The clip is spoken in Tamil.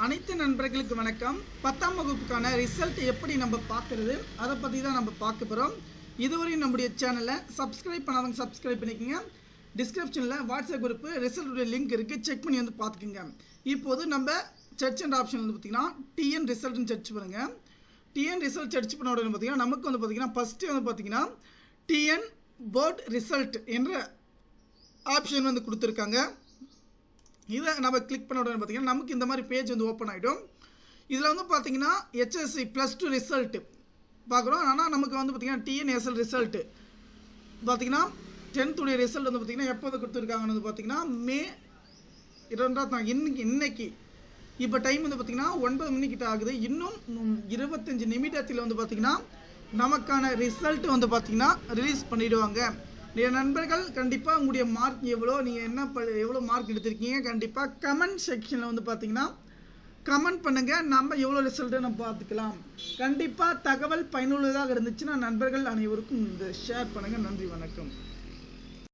அனைத்து நண்பர்களுக்கு வணக்கம். 10ஆம் வகுப்புக்கான ரிசல்ட் எப்படி நம்ம பார்க்குறது அதை பற்றி தான் நம்ம பார்க்க போகிறோம். இதுவரையும் நம்முடைய சேனலை சப்ஸ்கிரைப் பண்ணாதவங்க சப்ஸ்கிரைப் பண்ணிக்கோங்க. டிஸ்கிரிப்ஷனில் வாட்ஸ்அப் குரூப்பு ரிசல்ட்டுடைய லிங்க் இருக்குது, செக் பண்ணி வந்து பார்த்துக்கோங்க. இப்போது நம்ம சர்ச் அண்ட் ஆப்ஷன் வந்து பார்த்திங்கன்னா டிஎன் ரிசல்ட்னு சர்ச் பண்ணுங்கள். டிஎன் ரிசல்ட் சர்ச் பண்ண உடனே பார்த்திங்கன்னா நமக்கு வந்து பார்த்திங்கன்னா ஃபஸ்ட்டு வந்து பார்த்திங்கன்னா டிஎன் போர்ட் ரிசல்ட் என்ற ஆப்ஷன் வந்து கொடுத்துருக்காங்க. இதை நம்ம கிளிக் பண்ண உடனே பார்த்திங்கன்னா நமக்கு இந்த மாதிரி பேஜ் வந்து ஓப்பன் ஆகிடும். இதில் வந்து பார்த்திங்கன்னா HSC +2 ரிசல்ட்டு பார்க்குறோம். ஆனால் நமக்கு வந்து பார்த்திங்கன்னா TNSL ரிசல்ட்டு பார்த்திங்கன்னா 10th உடைய ரிசல்ட் வந்து பார்த்திங்கன்னா எப்போ வந்து கொடுத்துருக்காங்கன்னு வந்து பார்த்திங்கன்னா மே 2 இன்னைக்கு இப்போ டைம் வந்து பார்த்திங்கன்னா 9 மணிக்கிட்ட ஆகுது. இன்னும் 25 நிமிடத்தில் வந்து பார்த்திங்கன்னா நமக்கான ரிசல்ட் வந்து பார்த்திங்கன்னா ரிலீஸ் பண்ணிவிடுவாங்க. என் நண்பர்கள் கண்டிப்பாக உங்களுடைய மார்க் எவ்வளோ, நீங்கள் எவ்வளோ மார்க் எடுத்திருக்கீங்க கண்டிப்பாக கமெண்ட் செக்ஷனில் வந்து பார்த்தீங்கன்னா கமெண்ட் பண்ணுங்கள். நம்ம எவ்வளோ ரிசல்ட்டு நம்ம பார்த்துக்கலாம். கண்டிப்பாக தகவல் பயனுள்ளதாக இருந்துச்சுன்னா நண்பர்கள் அனைவருக்கும் ஷேர் பண்ணுங்கள். நன்றி, வணக்கம்.